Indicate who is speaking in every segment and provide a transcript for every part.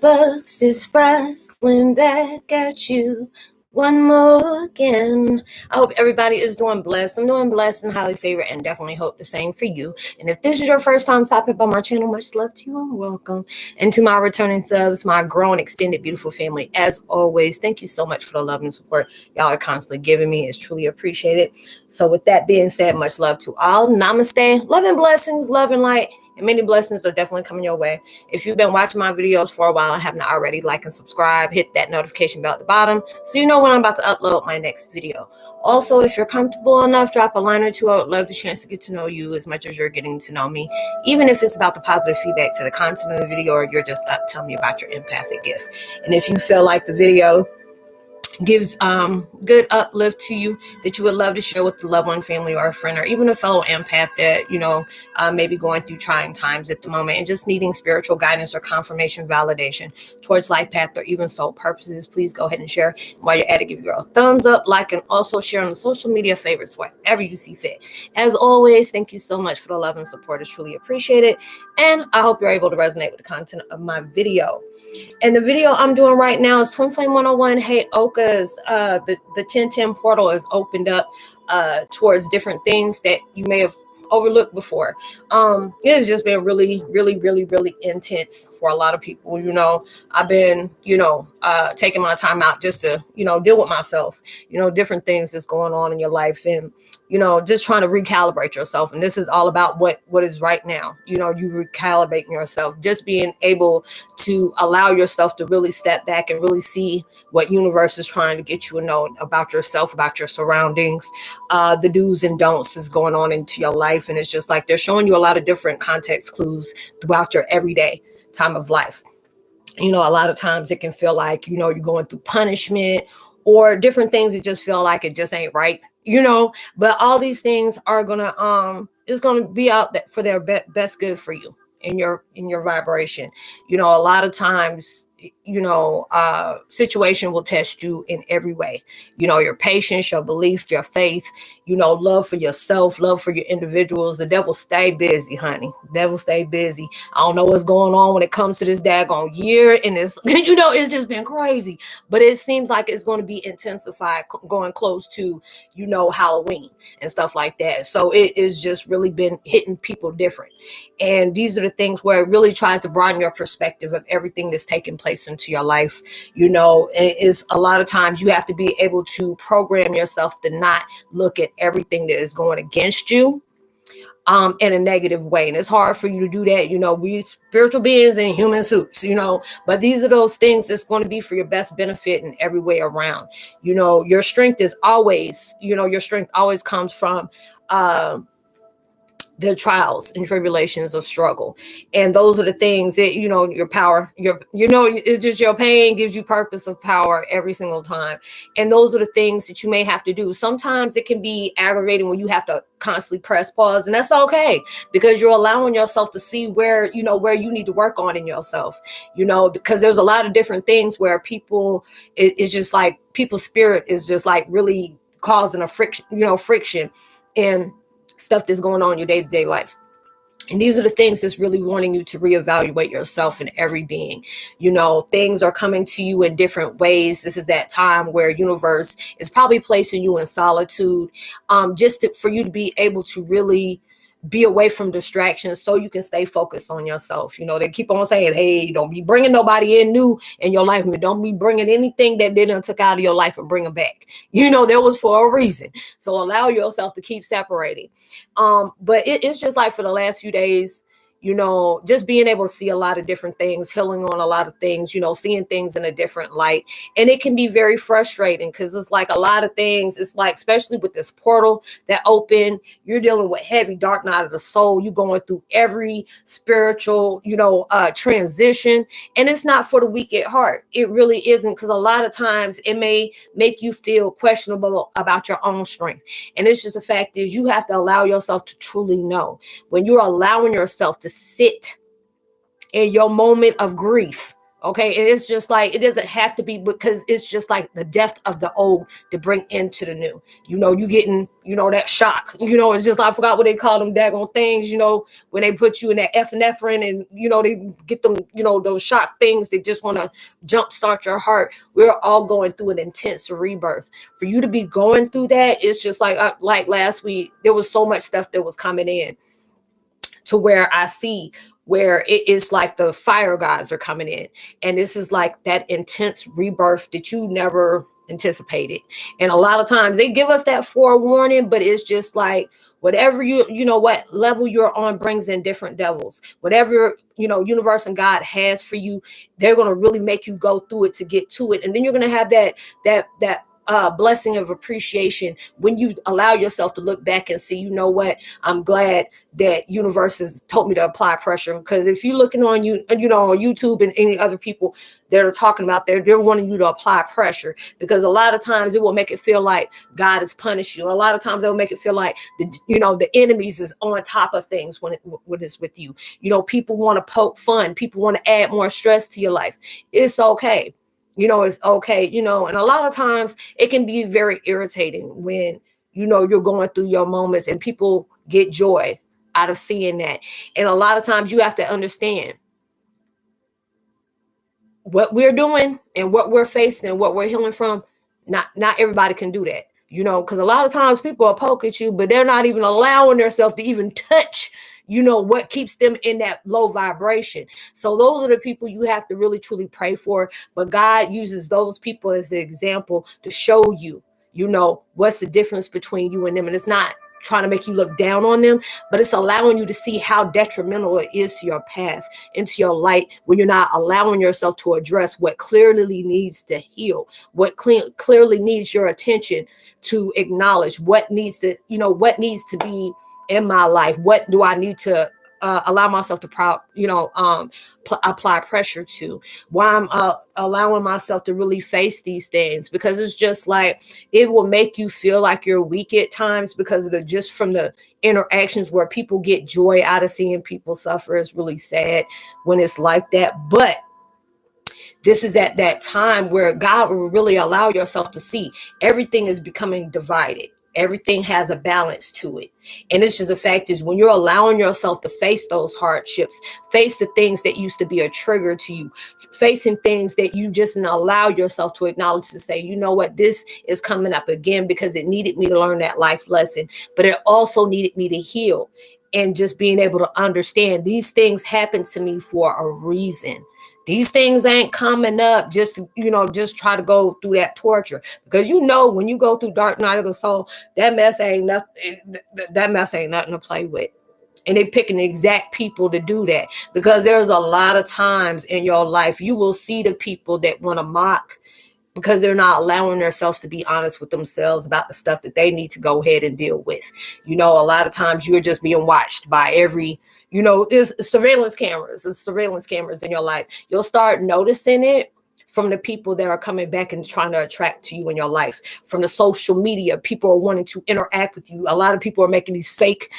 Speaker 1: Heyokas is Roslynn back at you one more again. I hope everybody is doing blessed. I'm doing blessed and highly favored, and definitely hope the same for you. And if this is your first time stopping by my channel, much love to you and welcome. And to my returning subs, my grown, extended, beautiful family, as always, thank you so much for the love and support y'all are constantly giving me. It's truly appreciated. So with that being said, much love to all. Namaste. Love and blessings, love and light. And many blessings are definitely coming your way. If you've been watching my videos for a while and have not already, like and subscribe, hit that notification bell at the bottom so you know when I'm about to upload my next video. Also, if you're comfortable enough, drop a line or two. I would love the chance to get to know you as much as you're getting to know me, even if it's about the positive feedback to the content of the video or you're just telling me about your empathic gift. And if you feel like the video gives good uplift to you that you would love to share with a loved one, family, or a friend, or even a fellow empath that may be going through trying times at the moment and just needing spiritual guidance or confirmation, validation towards life path or even soul purposes, please go ahead and share. While you're at it, give your girl a thumbs up, like, and also share on the social media favorites wherever you see fit. As always, thank you so much for the love and support. It's truly appreciated, and I hope you're able to resonate with the content of my video. And the video I'm doing right now is Twin Flame 101 Heyokas. The 1010 portal is opened up towards different things that you may have overlooked before. It has just been really, really, really, really intense for a lot of people. I've been, taking my time out just to, deal with myself, different things that's going on in your life and, just trying to recalibrate yourself. And this is all about what is right now. You recalibrating yourself, just being able to allow yourself to really step back and really see what universe is trying to get you to know about yourself, about your surroundings, the do's and don'ts is going on into your life. And it's just like they're showing you a lot of different context clues throughout your everyday time of life. A lot of times it can feel like, you're going through punishment or different things that just feel like it just ain't right, but all these things are it's gonna be out for their best good for you in your vibration. A lot of times, situation will test you in every way. Your patience, your belief, your faith, love for yourself, love for your individuals. The devil stay busy, honey. The devil stay busy. I don't know what's going on when it comes to this daggone year, and it's it's just been crazy. But it seems like it's going to be intensified going close to Halloween and stuff like that. So it is just really been hitting people different. And these are the things where it really tries to broaden your perspective of everything that's taking place into your life. It is a lot of times you have to be able to program yourself to not look at everything that is going against you in a negative way. And it's hard for you to do that. We spiritual beings in human suits, but these are those things that's going to be for your best benefit in every way around. Your strength is always, your strength always comes from the trials and tribulations of struggle. And those are the things that, your power, it's just your pain gives you purpose of power every single time. And those are the things that you may have to do. Sometimes it can be aggravating when you have to constantly press pause, and that's okay, because you're allowing yourself to see where you need to work on in yourself, because there's a lot of different things where people, it's just like people's spirit is just like really causing a friction and stuff that's going on in your day-to-day life. And these are the things that's really wanting you to reevaluate yourself in every being. Things are coming to you in different ways. This is that time where universe is probably placing you in solitude, for you to be able to really be away from distractions so you can stay focused on yourself. They keep on saying, hey, don't be bringing nobody in new in your life. Don't be bringing anything that they done took out of your life and bring them back. There was for a reason. So allow yourself to keep separating. But it's just like for the last few days, just being able to see a lot of different things, healing on a lot of things, seeing things in a different light. And it can be very frustrating because it's like a lot of things. It's like, especially with this portal that open, you're dealing with heavy dark night of the soul. You're going through every spiritual, transition. And it's not for the weak at heart. It really isn't, because a lot of times it may make you feel questionable about your own strength. And it's just the fact is you have to allow yourself to truly know. When you're allowing yourself to sit in your moment of grief, Okay, and it's just like, it doesn't have to be, because it's just like the death of the old to bring into the new. You getting, that shock. It's just, I forgot what they call them daggone things, when they put you in that epinephrine, and they get them, those shock things that just want to jumpstart your heart. We're all going through an intense rebirth. For you to be going through that, it's just like last week, there was so much stuff that was coming in, to where I see where it is like the fire gods are coming in. And this is like that intense rebirth that you never anticipated. And a lot of times they give us that forewarning, but it's just like, whatever what level you're on brings in different devils. Whatever, universe and God has for you, they're going to really make you go through it to get to it. And then you're going to have that blessing of appreciation when you allow yourself to look back and see, what, I'm glad that universe has told me to apply pressure. Because if you're looking on on YouTube and any other people that are talking about they're wanting you to apply pressure, because a lot of times it will make it feel like God has punished you. A lot of times it will make it feel like the enemies is on top of things when it's with you. People want to poke fun. People want to add more stress to your life. It's okay. It's okay, and a lot of times it can be very irritating when, you're going through your moments and people get joy out of seeing that. And a lot of times you have to understand what we're doing and what we're facing and what we're healing from. Not everybody can do that, because a lot of times people will poke at you, but they're not even allowing themselves to even touch what keeps them in that low vibration. So those are the people you have to really truly pray for. But God uses those people as an example to show you, what's the difference between you and them. And it's not trying to make you look down on them, but it's allowing you to see how detrimental it is to your path, into your light, when you're not allowing yourself to address what clearly needs to heal, what clearly needs your attention to acknowledge, what needs to be in my life. What do I need to allow myself to apply pressure to? Why I'm allowing myself to really face these things, because it's just like, it will make you feel like you're weak at times, because of just from the interactions where people get joy out of seeing people suffer. It's really sad when it's like that. But this is at that time where God will really allow yourself to see everything is becoming divided. Everything has a balance to it. And it's just the fact is, when you're allowing yourself to face those hardships, face the things that used to be a trigger to you, facing things that you just didn't allow yourself to acknowledge, to say, what, this is coming up again because it needed me to learn that life lesson, but it also needed me to heal. And just being able to understand these things happen to me for a reason. These things ain't coming up just try to go through that torture. Because when you go through dark night of the soul, that mess ain't nothing. That mess ain't nothing to play with. And they picking the exact people to do that. Because there's a lot of times in your life you will see the people that want to mock, because they're not allowing themselves to be honest with themselves about the stuff that they need to go ahead and deal with. A lot of times you're just being watched by every, there's surveillance cameras in your life. You'll start noticing it from the people that are coming back and trying to attract to you in your life. From the social media, people are wanting to interact with you. A lot of people are making these fake,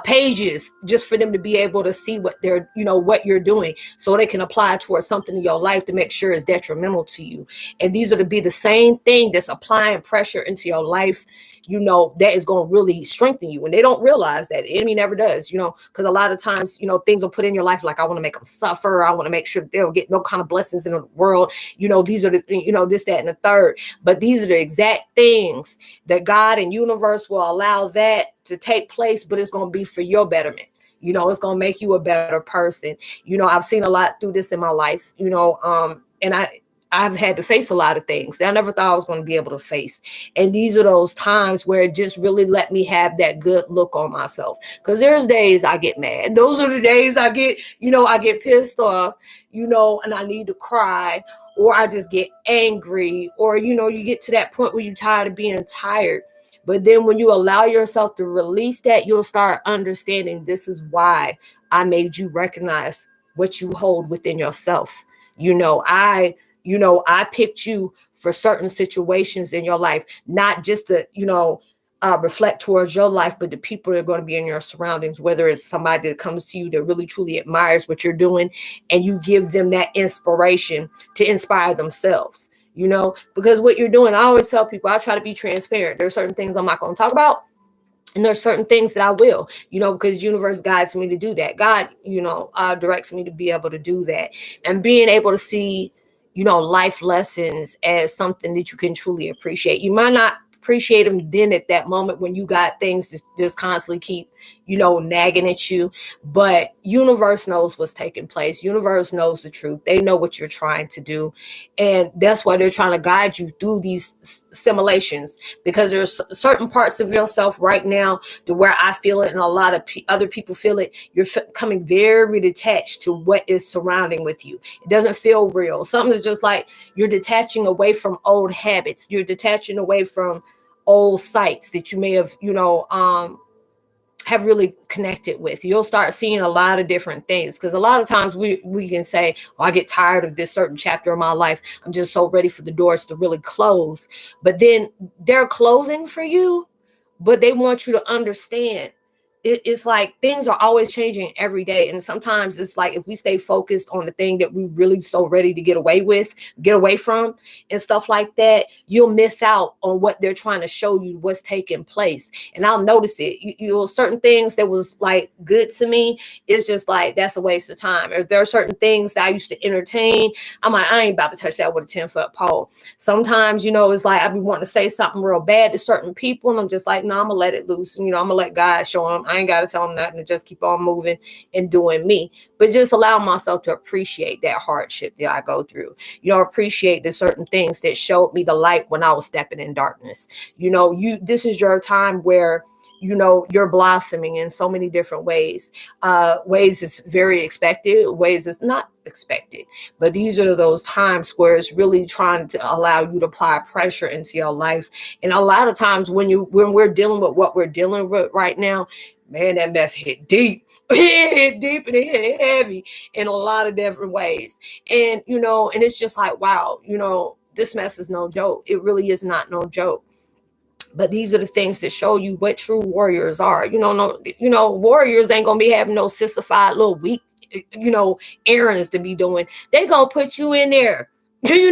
Speaker 1: pages just for them to be able to see what they're, what you're doing, so they can apply towards something in your life to make sure it's detrimental to you. And these are to be the same thing that's applying pressure into your life, that is going to really strengthen you. And they don't realize that. The enemy never does, because a lot of times, things are put in your life like, I want to make them suffer. I want to make sure that they'll get no kind of blessings in the world. These are the, this, that, and the third. But these are the exact things that God and universe will allow that to take place, but it's going to be for your betterment. It's going to make you a better person. I've seen a lot through this in my life, and I've had to face a lot of things that I never thought I was going to be able to face. And these are those times where it just really let me have that good look on myself. Because there's days I get mad. Those are the days I get, I get pissed off, and I need to cry, or I just get angry, or, you get to that point where you're tired of being tired. But then when you allow yourself to release that, you'll start understanding, this is why I made you recognize what you hold within yourself. I picked you for certain situations in your life, not just the, reflect towards your life, but the people that are going to be in your surroundings, whether it's somebody that comes to you that really truly admires what you're doing, and you give them that inspiration to inspire themselves, because what you're doing, I always tell people, I try to be transparent. There's certain things I'm not going to talk about, and there's certain things that I will, because universe guides me to do that. God, directs me to be able to do that, and being able to see, life lessons as something that you can truly appreciate. You might not appreciate them then at that moment when you got things that just constantly keep, nagging at you, but universe knows what's taking place. Universe knows the truth. They know what you're trying to do, and that's why they're trying to guide you through these simulations, because there's certain parts of yourself right now to where I feel it, and a lot of other people feel it. You're becoming very detached to what is surrounding with you. It doesn't feel real. Something's just like you're detaching away from old habits. You're detaching away from old sites that you may have really connected with. You'll start seeing a lot of different things, because a lot of times we can say, I get tired of this certain chapter of my life. I'm just so ready for the doors to really close. But then they're closing for you, but they want you to understand it's like things are always changing every day. And sometimes it's like if we stay focused on the thing that we really so ready to get away from and stuff like that, you'll miss out on what they're trying to show you, what's taking place. And I'll notice it. Certain things that was like good to me, it's just like that's a waste of time. If there are certain things that I used to entertain, I'm like, I ain't about to touch that with a 10-foot pole. Sometimes, it's like I be wanting to say something real bad to certain people, and I'm just like, no, I'm gonna let it loose. And, I'm gonna let God show them. I ain't got to tell them nothing, and just keep on moving and doing me. But just allow myself to appreciate that hardship that I go through. Appreciate the certain things that showed me the light when I was stepping in darkness. This is your time where you're blossoming in so many different ways. Ways is very expected, ways is not expected. But these are those times where it's really trying to allow you to apply pressure into your life. And a lot of times when we're dealing with what we're dealing with right now, man, that mess hit deep. It hit deep and it hit heavy in a lot of different ways. And, and it's just like, wow, this mess is no joke. It really is not no joke. But these are the things that show you what true warriors are. Warriors ain't gonna be having no sissified little weak, errands to be doing. They gonna put you in there. They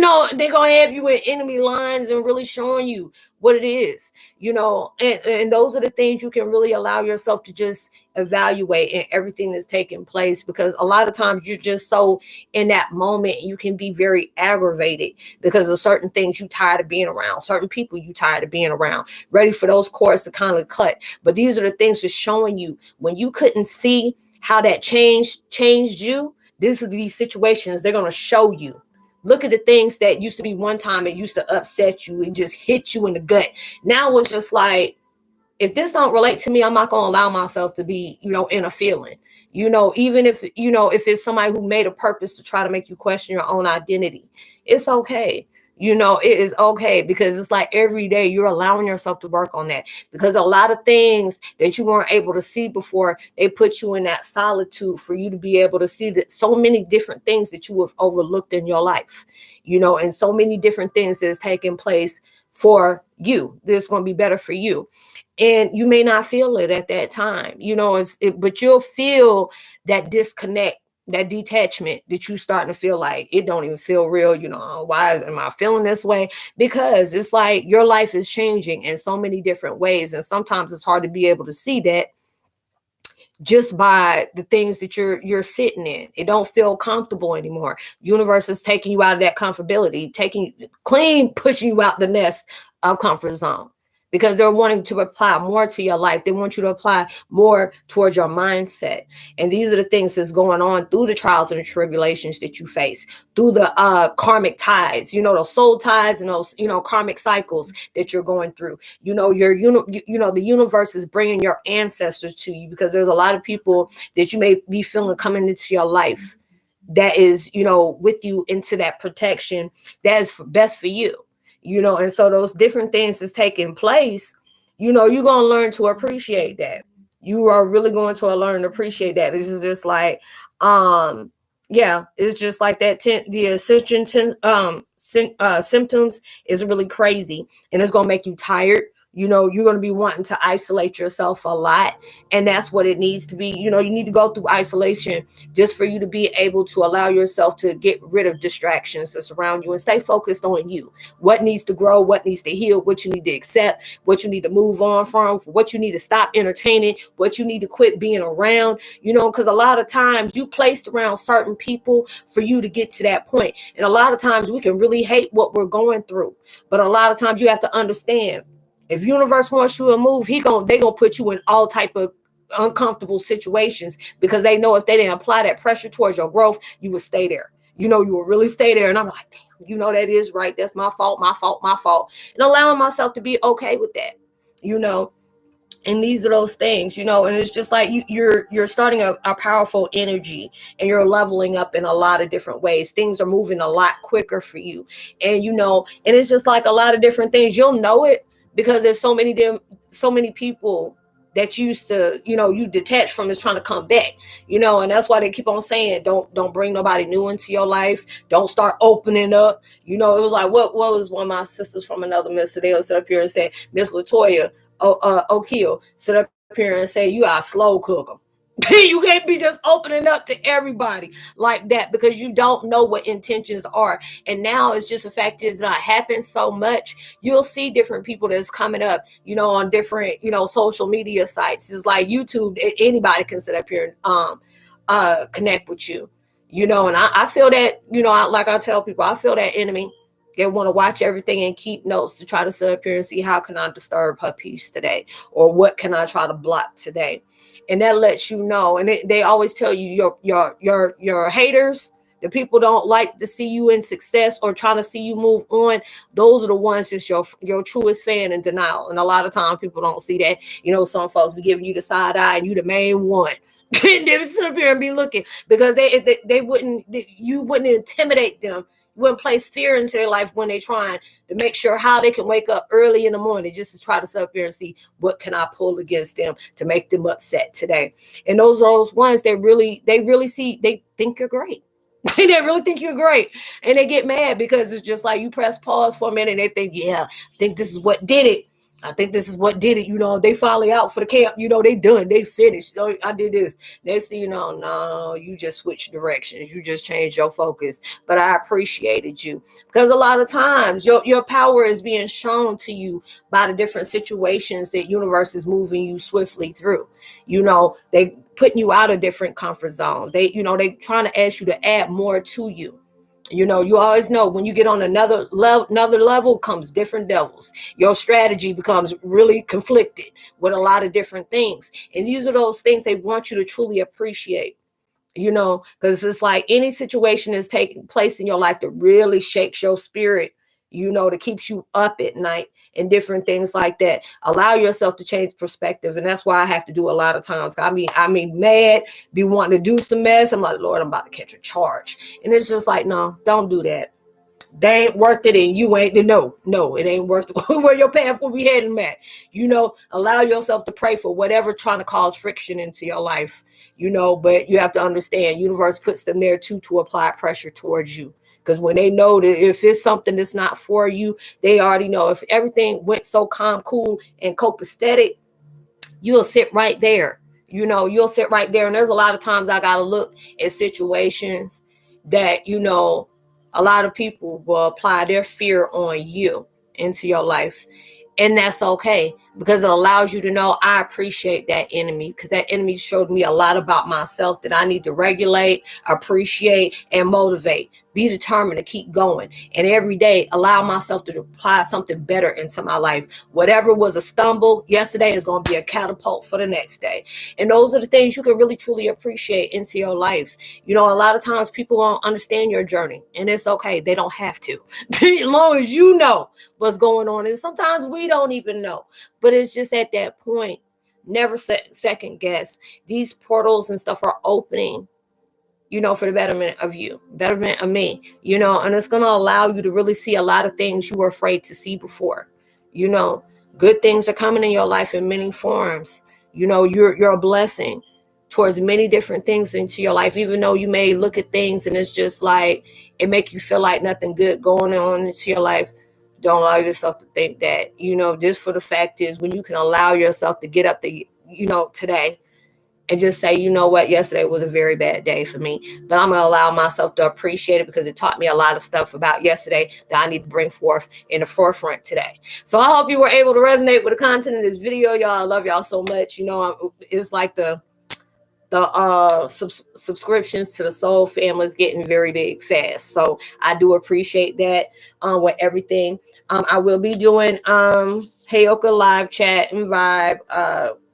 Speaker 1: gonna have you in enemy lines and really showing you what it is. And those are the things you can really allow yourself to just evaluate in everything that's taking place, because a lot of times you're just so in that moment, you can be very aggravated because of certain things you tired of being around, certain people you tired of being around, ready for those cords to kind of cut. But these are the things that's showing you when you couldn't see how that changed you. These situations, they're going to show you. Look at the things that used to be one time, it used to upset you, it just hit you in the gut. Now it's just like, if this don't relate to me, I'm not going to allow myself to be, in a feeling, even if, if it's somebody who made a purpose to try to make you question your own identity, it's okay. It is okay, because it's like every day you're allowing yourself to work on that, because a lot of things that you weren't able to see before, they put you in that solitude for you to be able to see that so many different things that you have overlooked in your life, and so many different things that is taking place for you. That's going to be better for you. And you may not feel it at that time, but you'll feel that disconnect, that detachment that you starting to feel like it don't even feel real. Why am I feeling this way? Because it's like your life is changing in so many different ways. And sometimes it's hard to be able to see that just by the things that you're sitting in. It don't feel comfortable anymore. Universe is taking you out of that comfortability, pushing you out the nest of comfort zone, because they're wanting to apply more to your life. They want you to apply more towards your mindset. And these are the things that's going on through the trials and the tribulations that you face, through the karmic ties, those soul ties and those, karmic cycles that you're going through. The universe is bringing your ancestors to you, because there's a lot of people that you may be feeling coming into your life that is, with you into that protection that is best for you. And so those different things that's taking place, you're going to learn to appreciate that. You are really going to learn to appreciate that. This is just like, it's just like that. The ascension symptoms is really crazy, and it's going to make you tired. you're going to be wanting to isolate yourself a lot. And that's what it needs to be. You need to go through isolation just for you to be able to allow yourself to get rid of distractions that surround you and stay focused on you. What needs to grow, what needs to heal, what you need to accept, what you need to move on from, what you need to stop entertaining, what you need to quit being around, because a lot of times you placed around certain people for you to get to that point. And a lot of times we can really hate what we're going through. But a lot of times you have to understand, if universe wants you to move, they gonna put you in all type of uncomfortable situations, because they know if they didn't apply that pressure towards your growth, you would stay there. You will really stay there. And I'm like, damn, that is right. That's my fault. And allowing myself to be okay with that, and these are those things, and it's just like you're starting a powerful energy, and you're leveling up in a lot of different ways. Things are moving a lot quicker for you. And and it's just like a lot of different things. You'll know it because there's so many people that used to, you detach from, is trying to come back, and that's why they keep on saying, don't bring nobody new into your life. Don't start opening up. It was like, what was one of my sisters from another miss today sit up here and say, Miss Latoya O'Keel sit up here and say, you got a slow cooker. You can't be just opening up to everybody like that, because you don't know what intentions are. And now it's just the fact is not happening so much. You'll see different people that's coming up, on different, social media sites. It's like YouTube. Anybody can sit up here and connect with you, and I feel that, like I tell people, I feel that enemy. They want to watch everything and keep notes to try to sit up here and see, how can I disturb her peace today, or what can I try to block today. And that lets you know. And they always tell you, your haters, the people don't like to see you in success or trying to see you move on. Those are the ones that's your truest fan in denial. And a lot of times people don't see that. Some folks be giving you the side eye, and you the main one. And they sit up here and be looking, because you wouldn't intimidate them. You wouldn't place fear into their life when they're trying to make sure how they can wake up early in the morning just to try to sit up here and see, what can I pull against them to make them upset today. And those are those ones they really see, they think you're great. They really think you're great. And they get mad because it's just like, you press pause for a minute and they think, yeah, I think this is what did it. They finally out for the camp. They done. They finished. I did this. Next thing you know, no, you just switched directions. You just changed your focus. But I appreciated you, because a lot of times your power is being shown to you by the different situations that universe is moving you swiftly through. They putting you out of different comfort zones. They trying to ask you to add more to you. You always know when you get on another level comes different devils. Your strategy becomes really conflicted with a lot of different things. And these are those things they want you to truly appreciate, because it's like any situation that's taking place in your life that really shakes your spirit, that keeps you up at night and different things like that. Allow yourself to change perspective. And that's why I have to do a lot of times. I mean, mad, be wanting to do some mess. I'm like, Lord, I'm about to catch a charge. And it's just like, no, don't do that. They ain't worth it, and you ain't. No, it ain't worth it. Where your path will be heading at. Allow yourself to pray for whatever trying to cause friction into your life. But you have to understand, universe puts them there too, to apply pressure towards you. Because when they know that if it's something that's not for you, they already know. If everything went so calm, cool, and copacetic, you'll sit right there. You'll sit right there. And there's a lot of times I got to look at situations that, a lot of people will apply their fear on you into your life. And that's okay, because it allows you to know, I appreciate that enemy, because that enemy showed me a lot about myself that I need to regulate, appreciate, and motivate. Be determined to keep going. And every day, allow myself to apply something better into my life. Whatever was a stumble yesterday is going to be a catapult for the next day. And those are the things you can really, truly appreciate into your life. A lot of times people won't understand your journey, and it's okay. They don't have to. As long as you know what's going on. And sometimes we don't even know. But it's just at that point, never second guess. These portals and stuff are opening, for the betterment of you, betterment of me, and it's going to allow you to really see a lot of things you were afraid to see before. Good things are coming in your life in many forms. You're a blessing towards many different things into your life, even though you may look at things and it's just like, it make you feel like nothing good going on into your life. don't allow yourself to think that, just for the fact is when you can allow yourself to get up today and just say, you know what, yesterday was a very bad day for me, but I'm going to allow myself to appreciate it because it taught me a lot of stuff about yesterday that I need to bring forth in the forefront today. So I hope you were able to resonate with the content of this video, y'all. I love y'all so much. It's like the subscriptions to the Soul family is getting very big fast. So I do appreciate that with everything. I will be doing Heyoka live chat and vibe,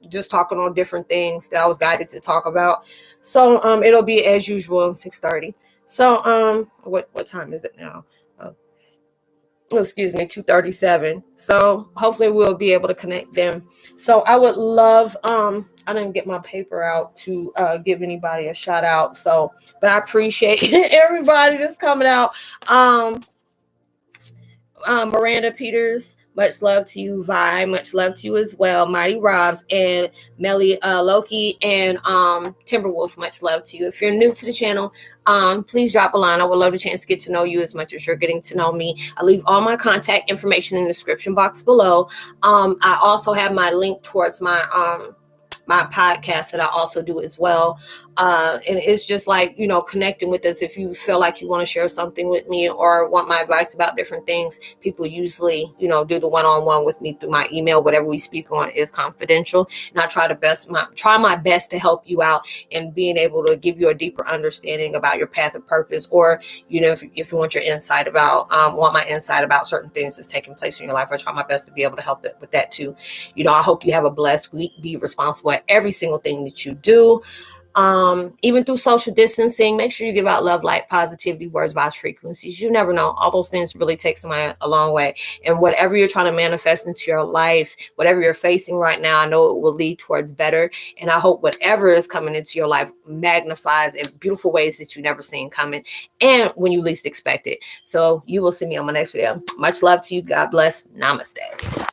Speaker 1: just talking on different things that I was guided to talk about. So it'll be as usual 6:30. So what time is it now? Excuse me, 2:37. So hopefully we'll be able to connect them. So I would love, I didn't get my paper out to give anybody a shout out. So, but I appreciate everybody that's coming out. Miranda Peters, much love to you. Vi, much love to you as well. Mighty Robs and Melly Loki and Timberwolf, much love to you. If you're new to the channel, please drop a line. I would love a chance to get to know you as much as you're getting to know me. I leave all my contact information in the description box below. I also have my link towards my podcast that I also do as well. And it's just like, connecting with us. If you feel like you want to share something with me or want my advice about different things, people usually, do the one-on-one with me through my email. Whatever we speak on is confidential. And I try my best to help you out in being able to give you a deeper understanding about your path of purpose, or, if you want your insight about, want my insight about certain things that's taking place in your life. I try my best to be able to help with that too. I hope you have a blessed week. Be responsible at every single thing that you do. Even through social distancing, make sure you give out love, light, positivity, words, vibes, frequencies. You never know. All those things really take somebody a long way. And whatever you're trying to manifest into your life, whatever you're facing right now, I know it will lead towards better. And I hope whatever is coming into your life magnifies in beautiful ways that you've never seen coming and when you least expect it. So you will see me on my next video. Much love to you. God bless. Namaste.